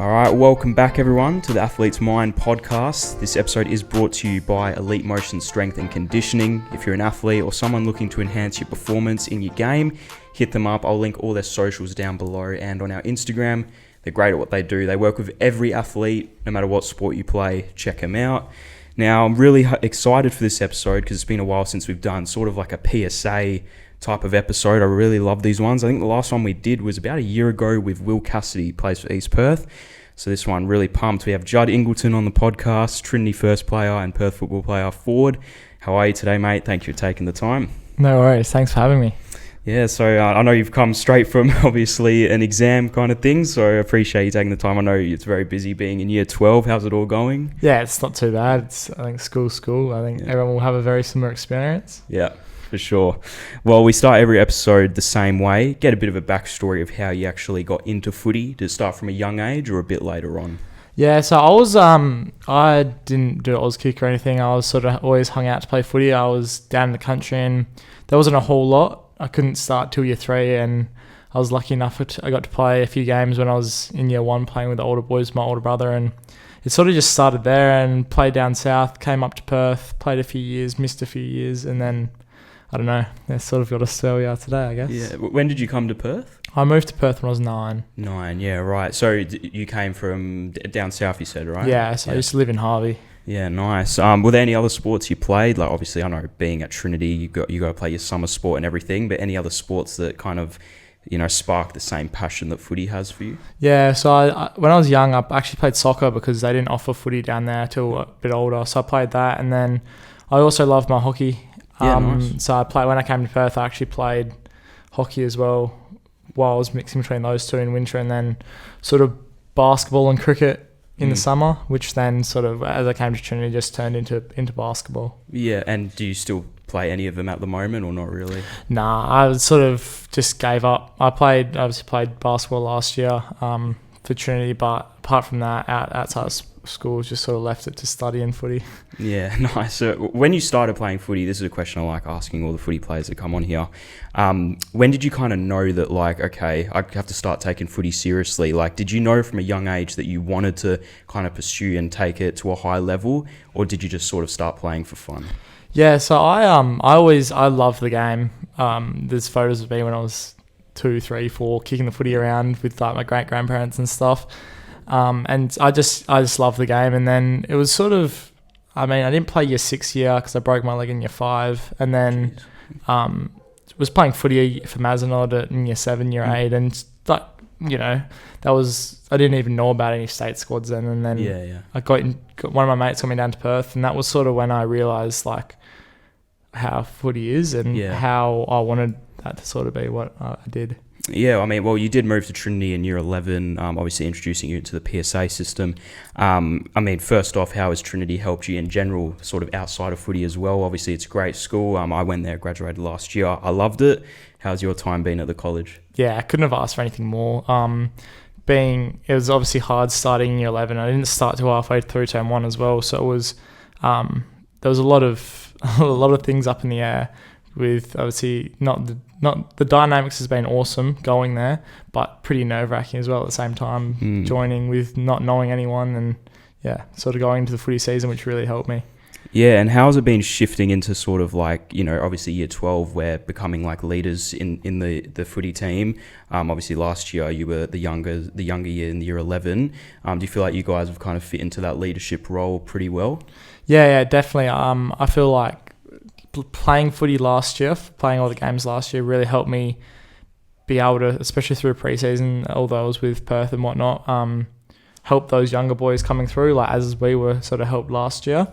All right, welcome back everyone to the Athlete's Mind podcast. This episode is brought to you by Elite Motion Strength and Conditioning. If you're an athlete or someone looking to enhance your performance in your game, hit them up. I'll link all their socials down below and on our Instagram. They're great at what they do. They work with every athlete, no matter what sport you play. Check them out. Now, I'm really excited for this episode because it's been a while since we've done sort of like a PSA type of episode. I really love these ones. I think the last one we did was about a year ago with Will Cassidy, plays for East Perth. So this one, really pumped. We have Judd Ingleton on the podcast, Trinity first player and Perth football player forward. How are you today, mate? Thank you for taking the time. No worries. Thanks for having me. Yeah, so I know you've come straight from obviously an exam kind of thing, so I appreciate you taking the time. I know it's very busy being in year 12. How's it all going? Yeah, it's not too bad. I think school's school. I think everyone will have a very similar experience. Yeah, for sure. Well, we start every episode the same way. Get a bit of a backstory of how you actually got into footy. Did it start from a young age or a bit later on? Yeah, so I didn't do Oz kick or anything. I was sort of always hung out to play footy. I was down in the country and there wasn't a whole lot. I couldn't start till year 3 and I was lucky enough I got to play a few games when I was in year 1 playing with the older boys, my older brother, and it sort of just started there and played down south, came up to Perth, played a few years, missed a few years, and then, I don't know, they sort of got us to where we are today, I guess. Yeah. When did you come to Perth? I moved to Perth when I was 9. 9, yeah, right. So you came from down south, you said, right? Yeah, so I used to live in Harvey. Yeah, nice. Were there any other sports you played? Like, obviously, I know being at Trinity, you got to play your summer sport and everything, but any other sports that kind of, spark the same passion that footy has for you? Yeah, so I when I was young, I actually played soccer because they didn't offer footy down there till a bit older. So I played that, and then I also loved my hockey. Nice. So when I came to Perth, I actually played hockey as well while I was mixing between those two in winter, and then sort of basketball and cricket in the summer, which then sort of, as I came to Trinity, just turned into basketball. Yeah, and do you still play any of them at the moment or not really? Nah, I sort of just gave up. I obviously played basketball last year for Trinity, but apart from that, outside of school, just sort of left it to study and footy. Yeah, nice. So when you started playing footy, this is a question I like asking all the footy players that come on here. When did you kind of know that, like, okay, I have to start taking footy seriously? Like, did you know from a young age that you wanted to kind of pursue and take it to a high level, or did you just sort of start playing for fun? Yeah, so I love the game. There's photos of me when I was 2, 3, 4, kicking the footy around with like my great grandparents and stuff. And I just love the game. And then it was sort of, I didn't play year 6 because I broke my leg in year 5, and then was playing footy for Mazenod in year 7, year 8, and like, that was, I didn't even know about any state squads then. And then I got one of my mates got me down to Perth, and that was sort of when I realised like how footy is and how I wanted that to sort of be what I did. Yeah, you did move to Trinity in year 11, obviously introducing you to the PSA system. First off, how has Trinity helped you in general, sort of outside of footy as well? Obviously, it's a great school. I went there, graduated last year. I loved it. How's your time been at the college? Yeah, I couldn't have asked for anything more. It was obviously hard starting in year 11. I didn't start till halfway through term 1 as well, so it was there was a lot of things up in the air. With obviously not the dynamics has been awesome going there, but pretty nerve-wracking as well at the same time, joining with not knowing anyone and sort of going into the footy season, which really helped me. Yeah, and how has it been shifting into sort of like, obviously year 12, where becoming like leaders in the footy team? Obviously last year you were the younger year in year 11. Do you feel like you guys have kind of fit into that leadership role pretty well? Yeah, definitely. I feel like playing footy last year, playing all the games last year, really helped me be able to, especially through pre-season, although I was with Perth and whatnot, help those younger boys coming through, like as we were sort of helped last year.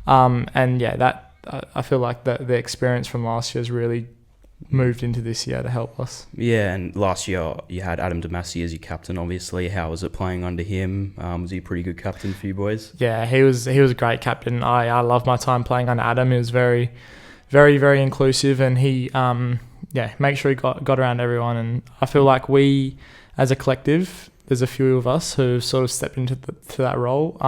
That I feel like the experience from last year has really moved into this year to help us. Yeah, and last year you had Adam Damasi as your captain, obviously. How was it playing under him? Was he a pretty good captain for you boys? Yeah, he was a great captain. I loved my time playing under Adam. He was very, very, very inclusive, and he make sure he got around everyone. And I feel like we, as a collective, there's a few of us who sort of stepped into that role.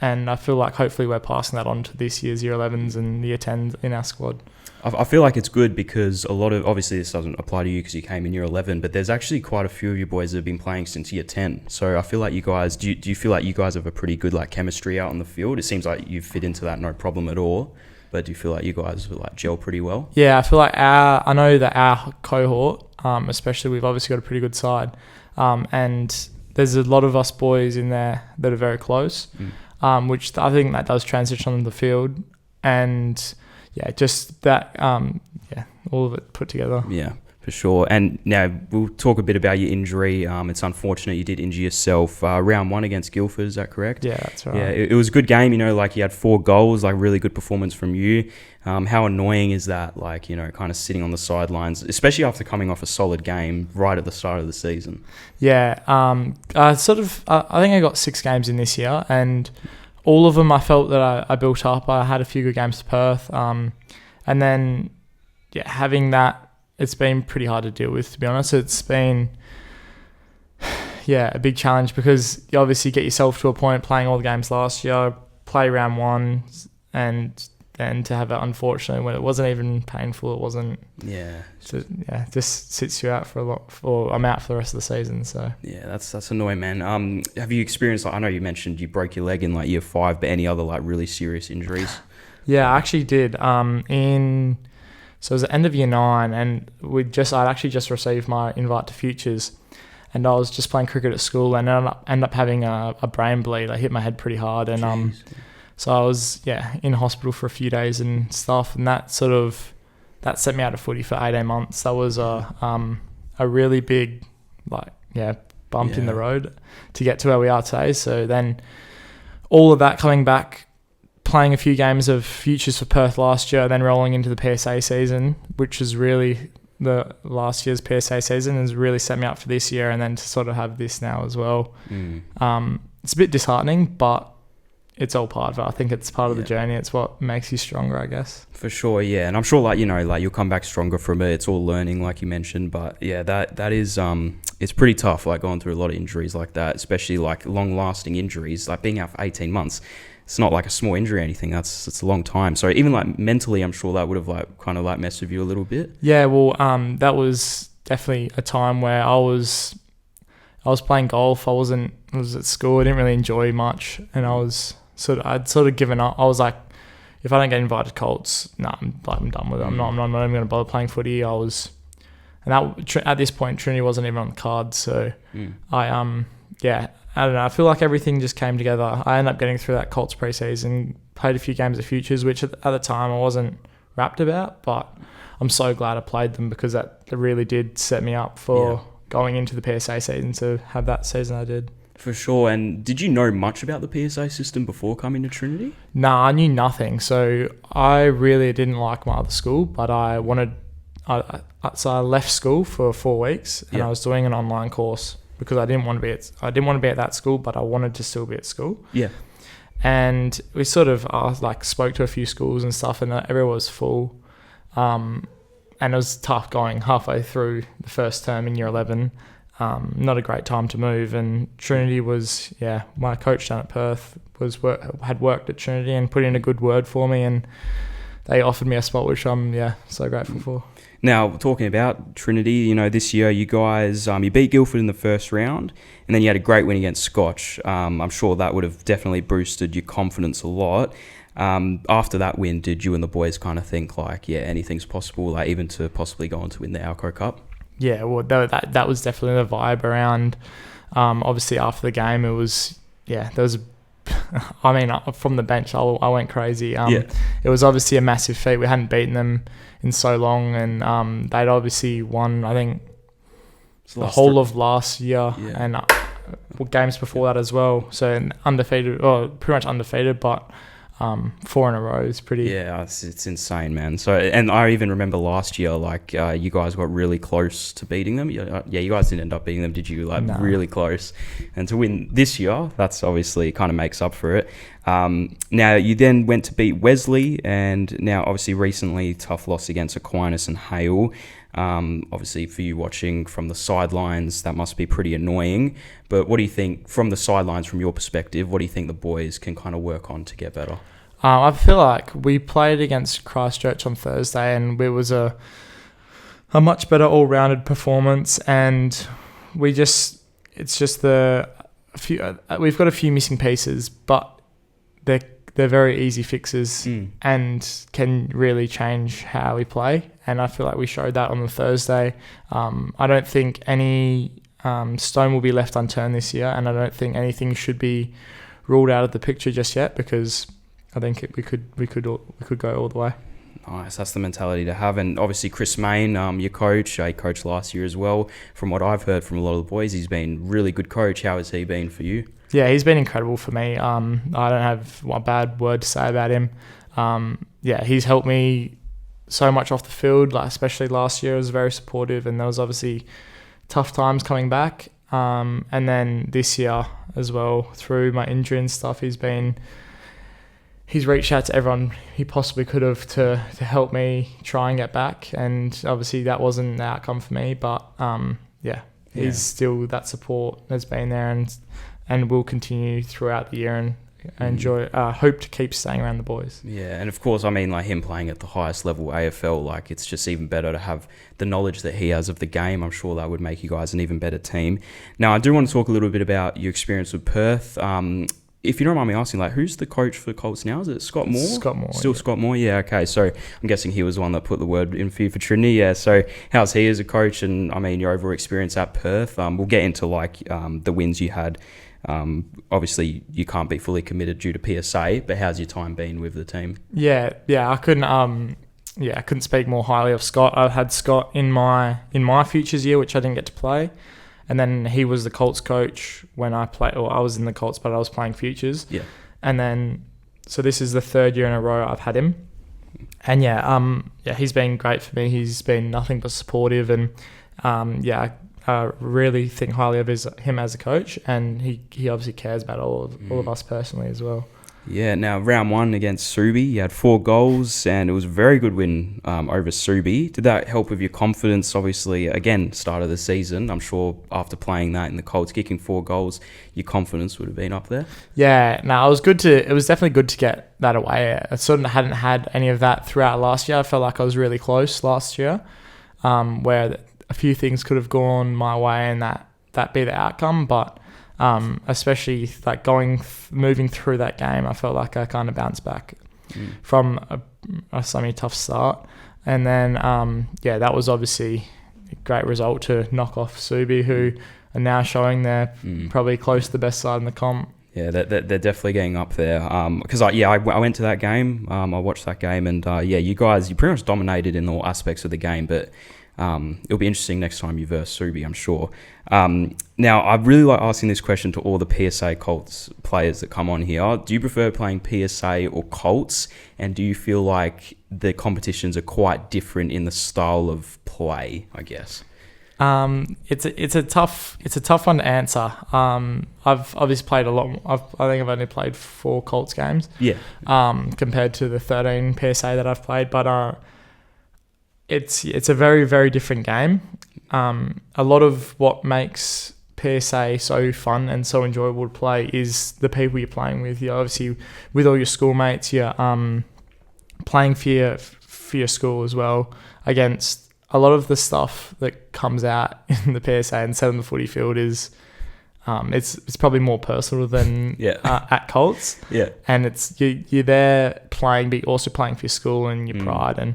And I feel like hopefully we're passing that on to this year's year 11s and year 10s in our squad. I feel like it's good because a lot of, obviously this doesn't apply to you because you came in year 11, but there's actually quite a few of you boys that have been playing since year 10. So I feel like you guys, do you feel like you guys have a pretty good like chemistry out on the field? It seems like you fit into that no problem at all. But do you feel like you guys like gel pretty well? Yeah, I feel like I know that our cohort, especially, we've obviously got a pretty good side. And there's a lot of us boys in there that are very close, which I think that does transition on the field. And yeah, just that, all of it put together. Yeah, for sure. And now we'll talk a bit about your injury. It's unfortunate you did injure yourself. Round 1 against Guildford, is that correct? Yeah, that's right. Yeah, it was a good game, like you had 4 goals, like really good performance from you. How annoying is that, like, kind of sitting on the sidelines, especially after coming off a solid game right at the start of the season? Yeah, I think I got 6 games in this year, and all of them I felt that I built up. I had a few good games to Perth, and then having that, it's been pretty hard to deal with, to be honest. It's been a big challenge because you obviously get yourself to a point playing all the games last year, play round 1, and then to have it, unfortunately, when it wasn't even painful, it wasn't. Yeah. Just sits you out I'm out for the rest of the season. So yeah, that's annoying, man. Have you experienced, like, I know you mentioned you broke your leg in like year 5, but any other like really serious injuries? Yeah, I actually did. So it was the end of year 9, and I'd actually just received my invite to Futures, and I was just playing cricket at school, and ended up having a brain bleed. I hit my head pretty hard, and so I was in hospital for a few days and stuff, and that set me out of footy for 18 months. That was a really big bump in the road to get to where we are today. So then all of that coming back, playing a few games of Futures for Perth last year, then rolling into the PSA season, which is really the last year's PSA season, has really set me up for this year, and then to sort of have this now as well. It's a bit disheartening, but it's all part of it. I think it's part of the journey. It's what makes you stronger, I guess. For sure, yeah. And I'm sure, you'll come back stronger from it. It's all learning, like you mentioned. But yeah, that is, it's pretty tough, like going through a lot of injuries like that, especially like long-lasting injuries, like being out for 18 months. It's not like a small injury or anything. It's a long time. So even like mentally, I'm sure that would have like kind of like messed with you a little bit. Yeah, well, that was definitely a time where I was playing golf. I was at school. I didn't really enjoy much, and I'd sort of given up. I was like, if I don't get invited to Colts, I'm done with it. I'm not even going to bother playing footy. At this point, Trinity wasn't even on the card. So I don't know. I feel like everything just came together. I ended up getting through that Colts preseason, played a few games of Futures, which at the time I wasn't rapt about, but I'm so glad I played them because that really did set me up for going into the PSA season to have that season I did. For sure. And did you know much about the PSA system before coming to Trinity? Nah, I knew nothing. So I really didn't like my other school, but so I left school for 4 weeks, and I was doing an online course because I didn't want to be at that school, but I wanted to still be at school. Yeah. And we sort of spoke to a few schools and stuff, and everyone was full. And it was tough going halfway through the first term in year 11. Not a great time to move. And Trinity was, my coach down at Perth had worked at Trinity and put in a good word for me, and they offered me a spot, which I'm so grateful for. Now, talking about Trinity, this year you guys, you beat Guildford in the first round, and then you had a great win against Scotch. I'm sure that would have definitely boosted your confidence a lot. After that win, did you and the boys kind of think anything's possible, like even to possibly go on to win the Alco Cup? Yeah, well, that was definitely the vibe around. Obviously, after the game, it was, there was, from the bench, I went crazy. It was obviously a massive feat. We hadn't beaten them in so long, and they'd obviously won, I think, the whole of last year and games before that as well. So undefeated, or pretty much undefeated, but 4 in a row is pretty. Yeah, it's insane, man. So, and I even remember last year, you guys got really close to beating them. Yeah, you guys didn't end up beating them, did you? No. Really close. And to win this year, that's obviously kind of makes up for it. Now, you then went to beat Wesley, and now obviously recently tough loss against Aquinas and Hale. Obviously for you watching from the sidelines, that must be pretty annoying. But what do you think from the sidelines, from your perspective, what do you think the boys can kind of work on to get better? I feel like we played against Christchurch on Thursday, and it was a much better all-rounded performance. And we've got a few missing pieces, but they're very easy fixes and can really change how we play. And I feel like we showed that on the Thursday. I don't think any stone will be left unturned this year, and I don't think anything should be ruled out of the picture just yet, because I think we could go all the way. Nice, that's the mentality to have. And obviously Chris Main, your coach, he coached last year as well. From what I've heard from a lot of the boys, he's been a really good coach. How has he been for you? Yeah, he's been incredible for me. I don't have one bad word to say about him. He's helped me so much off the field, like especially last year. He was very supportive, and there was obviously tough times coming back. And then this year as well, through my injury and stuff, he's reached out to everyone he possibly could have to help me try and get back. And obviously that wasn't the outcome for me, but he's still, that support has been there and will continue throughout the year, and hope to keep staying around the boys. Yeah, and of course, I mean, like him playing at the highest level AFL, like it's just even better to have the knowledge that he has of the game. I'm sure that would make you guys an even better team. Now, I do want to talk a little bit about your experience with Perth. If you don't mind me asking, like, who's the coach for the Colts now? Is it Scott Moore? Scott Moore. Still Scott Moore? Yeah, okay. So I'm guessing he was the one that put the word in for you for Trinity. Yeah, so how's he as a coach? And, I mean, your overall experience at Perth? We'll get into, like, the wins you had. Obviously, you can't be fully committed due to PSA, but how's your time been with the team? Yeah, I couldn't speak more highly of Scott. I had Scott in my futures year, which I didn't get to play. And then he was the Colts coach when I played, or I was in the Colts, but I was playing futures. Yeah. And then, so this is the third year in a row I've had him. And he's been great for me. He's been nothing but supportive, and I really think highly of him as a coach, and he obviously cares about all of us personally as well. Yeah, now round one against Subi, you had 4 goals, and it was a very good win over Subi. Did that help with your confidence? Obviously, again, start of the season, I'm sure after playing that in the Colts, kicking 4 goals, your confidence would have been up there. Yeah, no, it was definitely good to get that away. I sort of hadn't had any of that throughout last year. I felt like I was really close last year, where a few things could have gone my way and that be the outcome, but especially like moving through that game, I felt like I kind of bounced back from a semi-tough start. And then, that was obviously a great result to knock off Subi, who are now showing they're probably close to the best side in the comp. Yeah, they're definitely getting up there. Because I went to that game, I watched that game, and you guys, you pretty much dominated in all aspects of the game, but it'll be interesting next time you verse Subi, I'm sure. Now, I really like asking this question to all the PSA Colts players that come on here. Do you prefer playing PSA or Colts? And do you feel like the competitions are quite different in the style of play, I guess? It's a tough one to answer. I've obviously played a lot. I think I've only played 4 Colts games. Yeah. Compared to the 13 PSA that I've played, but it's a very, very different game. A lot of what makes PSA so fun and so enjoyable to play is the people you're playing with. You're obviously with all your schoolmates. You're playing for your school as well, against a lot of the stuff that comes out in the PSA and set on the footy field is it's probably more personal than at Colts. Yeah, and it's you're there playing, but you're also playing for your school and your pride, and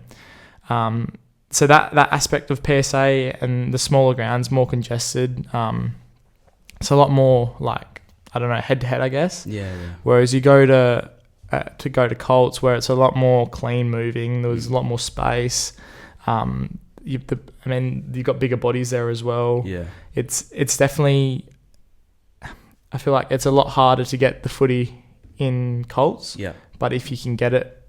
so that aspect of PSA and the smaller grounds, more congested. It's a lot more like, I don't know, head to head, I guess. Yeah. Whereas you go to Colts, where it's a lot more clean moving. There's a lot more space. You've got bigger bodies there as well. Yeah. It's definitely, I feel like it's a lot harder to get the footy in Colts. Yeah. But if you can get it,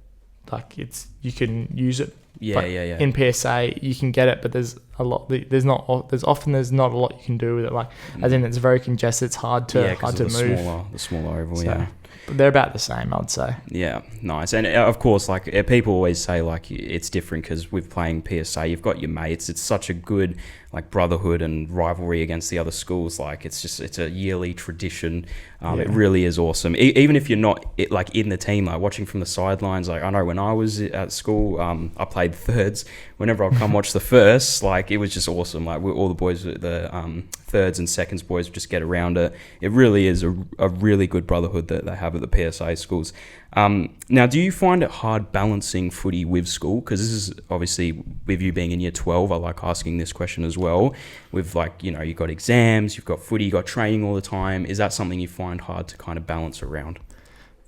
like you can use it Yeah. In PSA, you can get it, but there's not a lot you can do with it. Like, as in, it's very congested. It's hard to move. The smaller oval. So, but they're about the same, I'd say. Yeah, nice. And of course, like people always say, like it's different because with playing PSA, you've got your mates. It's such a good like brotherhood and rivalry against the other schools. Like it's a yearly tradition. It really is awesome. Even if you're not like in the team, like watching from the sidelines. Like I know when I was at school, I played thirds. Whenever I'd come watch the first, like it was just awesome. Like all the boys, the thirds and seconds boys would just get around it. It really is a really good brotherhood that they have at the PSA schools. Now, do you find it hard balancing footy with school? Because this is obviously with you being in year 12, I like asking this question as well. With like, you've got exams, you've got footy, you've got training all the time. Is that something you find hard to kind of balance around?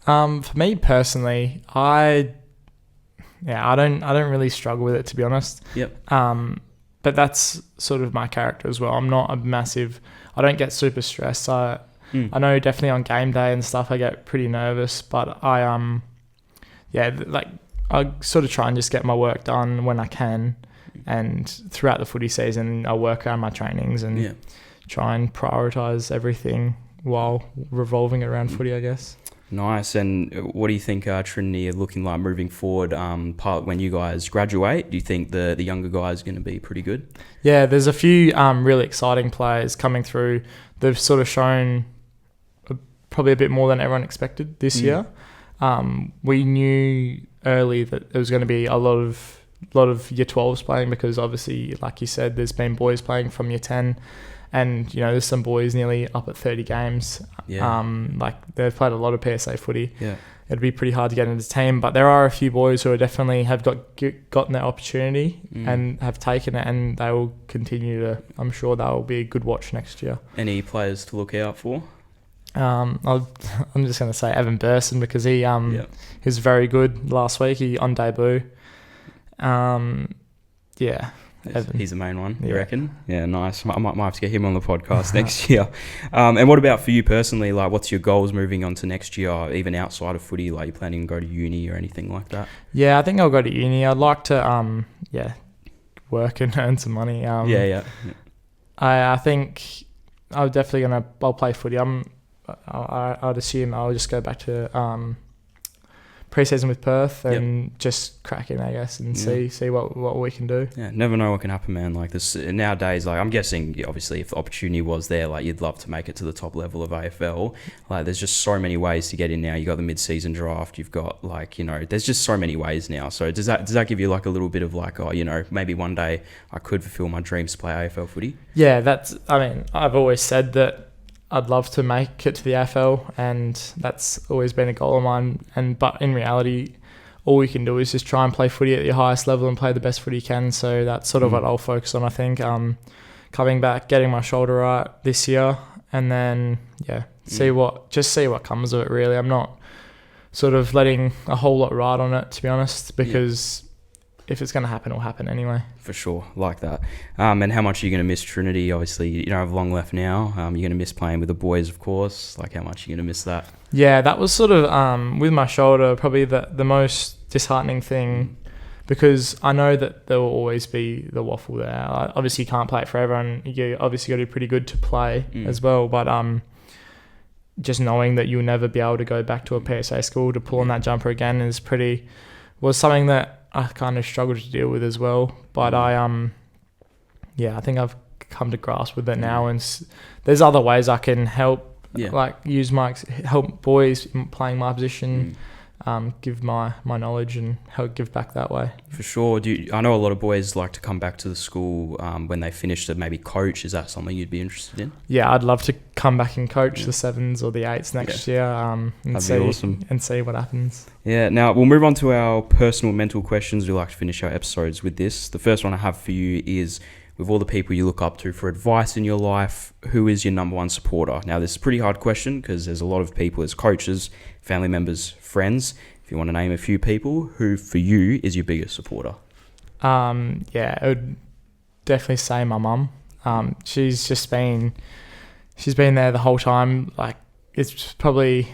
For me personally, I don't really struggle with it, to be honest. Yep. But that's sort of my character as well. I'm not I don't get super stressed. I know definitely on game day and stuff, I get pretty nervous, but I sort of try and just get my work done when I can. And throughout the footy season, I work around my trainings and try and prioritise everything while revolving around footy, I guess. Nice. And what do you think Trinity are looking like moving forward? When you guys graduate, do you think the younger guys are going to be pretty good? Yeah, there's a few really exciting players coming through. They've sort of shown probably a bit more than everyone expected this year. We knew early that there was going to be a lot of year 12s playing because obviously, like you said, there's been boys playing from year 10. And, there's some boys nearly up at 30 games. Yeah. They've played a lot of PSA footy. Yeah. It'd be pretty hard to get into the team. But there are a few boys who definitely have gotten that opportunity and have taken it, and they will continue to. I'm sure that will be a good watch next year. Any players to look out for? I'm just going to say Evan Burson because he was very good last week. He on debut. He's the main one, you reckon? Yeah, nice. I might have to get him on the podcast next year. And what about for you personally? Like, what's your goals moving on to next year, even outside of footy? Like, you planning to go to uni or anything like that? Yeah, I think I'll go to uni. I'd like to, work and earn some money. I think I'm definitely I'll play footy. I'd assume I'll just go back to pre-season with Perth and just crack in, I guess, and see what we can do. Yeah, never know what can happen, man. Like this nowadays, like I'm guessing, obviously, if the opportunity was there, like you'd love to make it to the top level of AFL. Like there's just so many ways to get in now. You got the mid-season draft. You've got there's just so many ways now. So does that give you like a little bit of like, maybe one day I could fulfill my dreams to play AFL footy? Yeah, I've always said that I'd love to make it to the AFL, and that's always been a goal of mine. But in reality, all we can do is just try and play footy at your highest level and play the best footy you can. So that's sort of what I'll focus on, I think. Coming back, getting my shoulder right this year, and then see what comes of it. Really, I'm not sort of letting a whole lot ride on it, to be honest, because if it's going to happen, it'll happen anyway. For sure, like that. And how much are you going to miss Trinity? Obviously, you don't have long left now. You're going to miss playing with the boys, of course. Like, how much are you going to miss that? Yeah, that was sort of, with my shoulder, probably the most disheartening thing, because I know that there will always be the waffle there. Obviously, you can't play it forever, and you obviously got to be pretty good to play as well. But just knowing that you'll never be able to go back to a PSA school to pull on that jumper again was something that I kind of struggled to deal with as well, but I think I've come to grasp with it now, and there's other ways I can help, like help boys playing my position, give my knowledge and help give back that way. For sure. I know a lot of boys like to come back to the school when they finish to maybe coach. Is that something you'd be interested in? Yeah, I'd love to come back and coach the 7s or the 8s next year, That'd be awesome. And see what happens. Yeah, now we'll move on to our personal mental questions. We like to finish our episodes with this. The first one I have for you is, with all the people you look up to for advice in your life, who is your number one supporter? Now, this is a pretty hard question because there's a lot of people as coaches, family members, friends. If you want to name a few people, who for you is your biggest supporter? I would definitely say my mum. She's been there the whole time. Like, it's probably,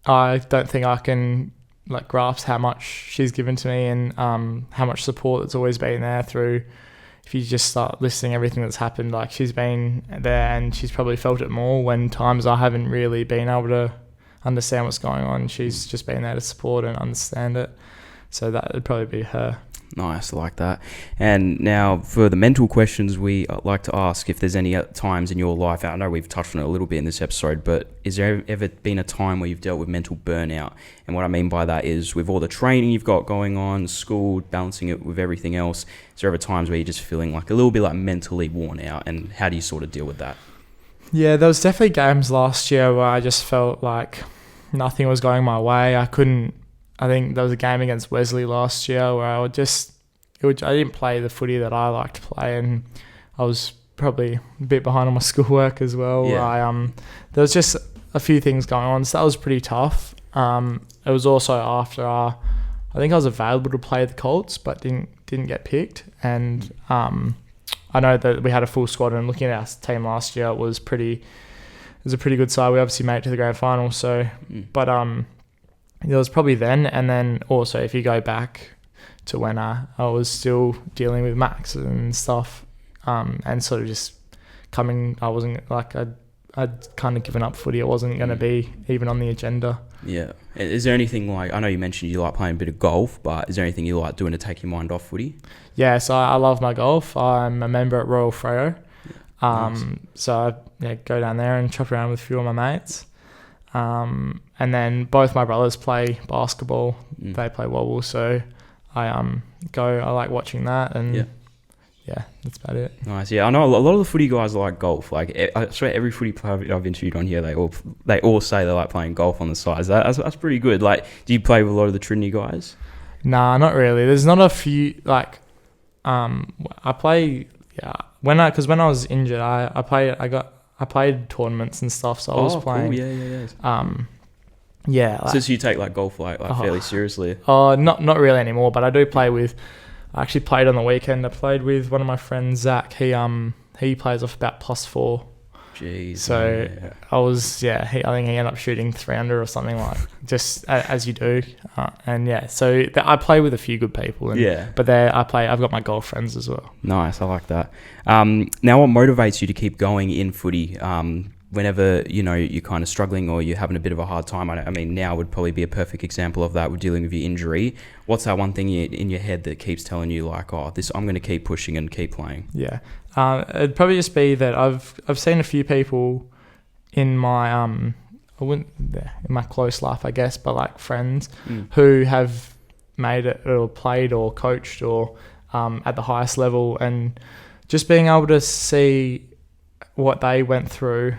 I don't think I can like grasp how much she's given to me, and how much support that's always been there through. If you just start listing everything that's happened, like she's been there and she's probably felt it more when times I haven't really been able to understand what's going on. She's just been there to support and understand it. So that would probably be her. Nice, I like that. And now for the mental questions, we like to ask if there's any times in your life, I know we've touched on it a little bit in this episode, but is there ever been a time where you've dealt with mental burnout? And what I mean by that is with all the training you've got going on, school, balancing it with everything else, is there ever times where you're just feeling like a little bit like mentally worn out, and how do you sort of deal with that? Yeah, there was definitely games last year where I just felt like nothing was going my way. I think there was a game against Wesley last year where I didn't play the footy that I like to play, and I was probably a bit behind on my schoolwork as well. Yeah. There was just a few things going on, so that was pretty tough. It was also after I think I was available to play the Colts, but didn't get picked. And I know that we had a full squad, and looking at our team last year, it was a pretty good side. We obviously made it to the grand final, so but it was probably then, and then also if you go back to when I was still dealing with Max and stuff, and sort of just I wasn't like I'd kind of given up footy. It wasn't going to be even on the agenda. Yeah. Is there anything like, I know you mentioned you like playing a bit of golf, but is there anything you like doing to take your mind off footy? Yeah, so I love my golf. I'm a member at Royal Freo. Nice. So I go down there and chop around with a few of my mates. And then both my brothers play basketball. They play wobble, so I like watching that, and yeah, that's about it. Nice. Yeah, I know a lot of the footy guys like golf. Like I swear every footy player I've interviewed on here, they all say they like playing golf on the side. That's pretty good. Like, do you play with a lot of the Trinity guys? Nah, not really. There's not a few like I play when I was injured, I played tournaments and stuff, so I was playing. Cool. Yeah. Like, so you take like golf like fairly seriously? Not really anymore, but I do play with. I actually played on the weekend. I played with one of my friends, Zach. He plays off about +4. Jeez. So yeah. I think he ended up shooting 300 or something, like just as you do. And yeah, so I play with a few good people. But I've got my golf friends as well. Nice, I like that. Now, what motivates you to keep going in footy? Whenever you're kind of struggling or you're having a bit of a hard time, I mean, now would probably be a perfect example of that with dealing with your injury. What's that one thing in your head that keeps telling you like, I'm going to keep pushing and keep playing? Yeah, it'd probably just be that I've seen a few people in my in my close life, I guess, but like friends who have made it or played or coached or at the highest level, and just being able to see what they went through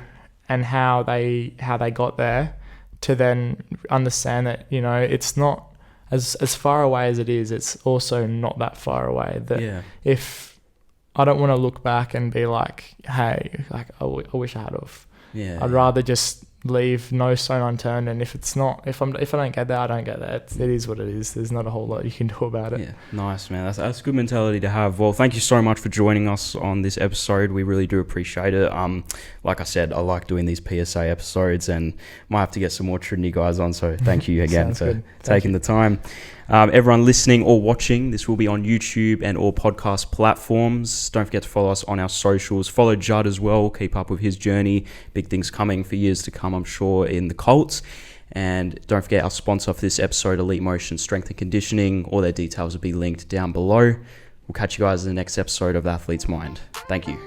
and how they got there, to then understand that it's not as far away as it is. It's also not that far away. If I don't want to look back and be like, hey, like I wish I had of. I'd rather just leave no stone unturned, and if I don't get there, I don't get there. It is what it is. There's not a whole lot you can do about it. Yeah, nice, man. That's a good mentality to have. Well, thank you so much for joining us on this episode. We really do appreciate it. Like I said, I like doing these PSA episodes, and might have to get some more Trinity guys on. So thank you again for taking the time. Everyone listening or watching, this will be on YouTube and all podcast platforms. Don't forget to follow us on our socials. Follow Judd as well. Keep up with his journey. Big things coming for years to come, I'm sure, in the Colts. And don't forget our sponsor for this episode, Elite Motion Strength and Conditioning. All their details will be linked down below. We'll catch you guys in the next episode of The Athlete's Mind. Thank you.